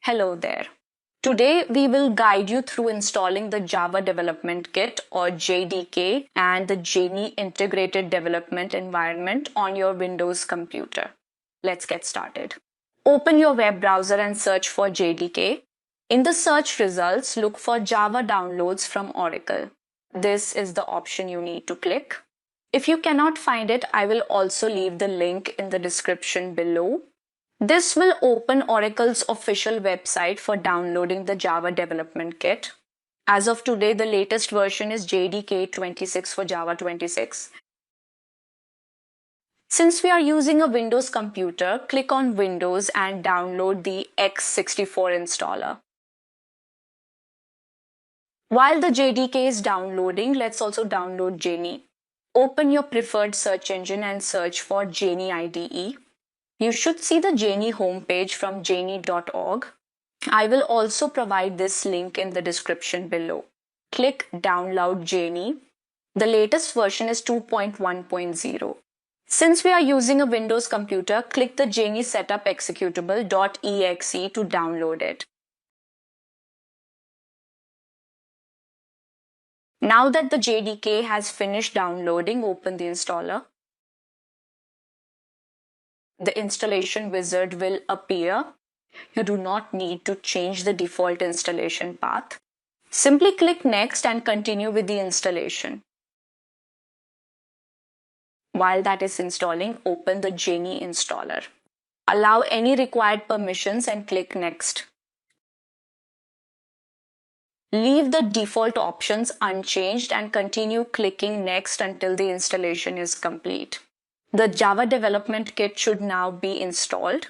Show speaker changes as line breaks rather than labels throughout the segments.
Hello there. Today we will guide you through installing the Java Development Kit or JDK and the Geany Integrated Development Environment on your Windows computer. Let's get started. Open your web browser and search for JDK. In the search results, look for Java downloads from Oracle. This is the option you need to click. If you cannot find it, I will also leave the link in the description below. This will open Oracle's official website for downloading the Java Development Kit. As of today, the latest version is JDK 26 for Java 26. Since we are using a Windows computer, click on Windows and download the x64 installer. While the JDK is downloading, let's also download Geany. Open your preferred search engine and search for Geany IDE. You should see the Geany homepage from geany.org. I will also provide this link in the description below. Click Download Geany. The latest version is 2.1.0. Since we are using a Windows computer, click the Geany Setup Executable.exe to download it. Now that the JDK has finished downloading, open the installer. The installation wizard will appear. You do not need to change the default installation path. Simply click Next and continue with the installation. While that is installing, open the Geany installer. Allow any required permissions and click Next. Leave the default options unchanged and continue clicking Next until the installation is complete. The Java Development Kit should now be installed.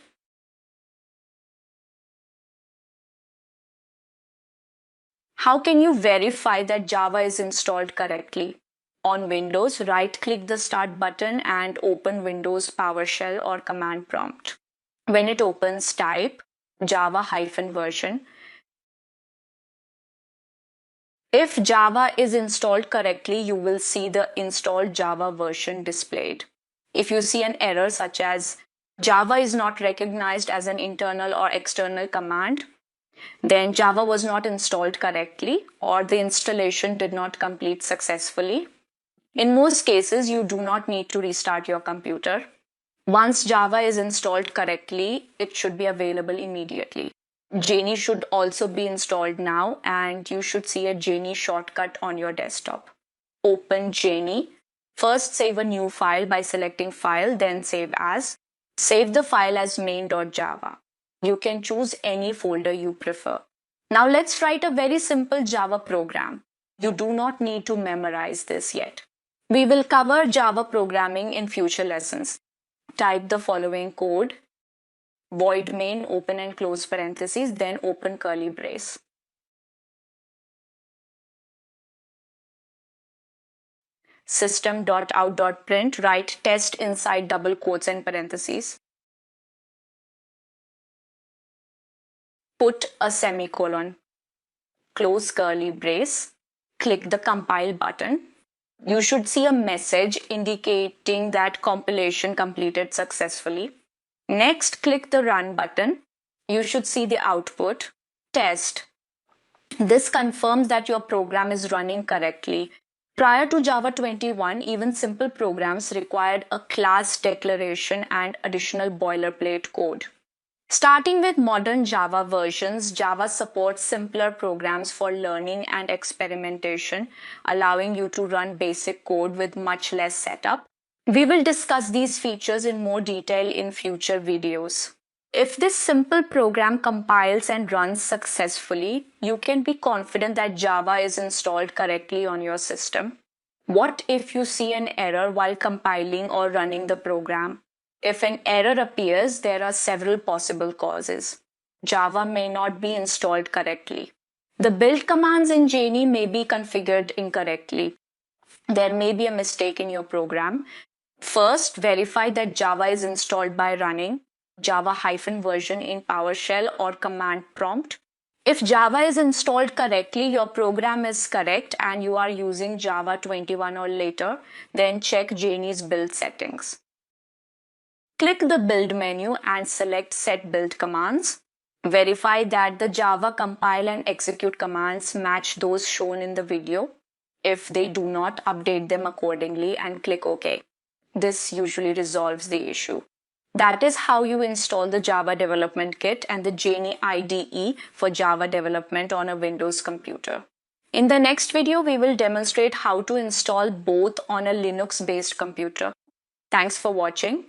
How can you verify that Java is installed correctly? On Windows, right-click the Start button and open Windows Powershell or command prompt. When it opens, type Java-version. If Java is installed correctly, you will see the installed Java version displayed. If you see an error such as Java is not recognized as an internal or external command, then Java was not installed correctly or the installation did not complete successfully. In most cases, you do not need to restart your computer. Once Java is installed correctly, it should be available immediately. Geany should also be installed now and you should see a Geany shortcut on your desktop. Open Geany. First, save a new file by selecting File, then Save As. Save the file as main.java. You can choose any folder you prefer. Now let's write a very simple Java program. You do not need to memorize this yet. We will cover Java programming in future lessons. Type the following code. Void main, open and close parentheses, then open curly brace. System.out.print, write test inside double quotes and parentheses. Put a semicolon. Close curly brace. Click the compile button. You should see a message indicating that compilation completed successfully. Next, click the run button. You should see the output, test. This confirms that your program is running correctly. Prior to Java 21, even simple programs required a class declaration and additional boilerplate code. Starting with modern Java versions, Java supports simpler programs for learning and experimentation, allowing you to run basic code with much less setup. We will discuss these features in more detail in future videos. If this simple program compiles and runs successfully, you can be confident that Java is installed correctly on your system. What if you see an error while compiling or running the program? If an error appears, there are several possible causes. Java may not be installed correctly. The build commands in Geany may be configured incorrectly. There may be a mistake in your program. First, verify that Java is installed by running Java-version in PowerShell or command prompt. If Java is installed correctly, your program is correct and you are using Java 21 or later, then check Geany's build settings. Click the build menu and select Set Build Commands. Verify that the Java compile and execute commands match those shown in the video. If they do not, update them accordingly and click OK. This usually resolves the issue. That is how you install the Java Development Kit and the Geany IDE for Java development on a Windows computer. In the next video, we will demonstrate how to install both on a Linux-based computer. Thanks for watching.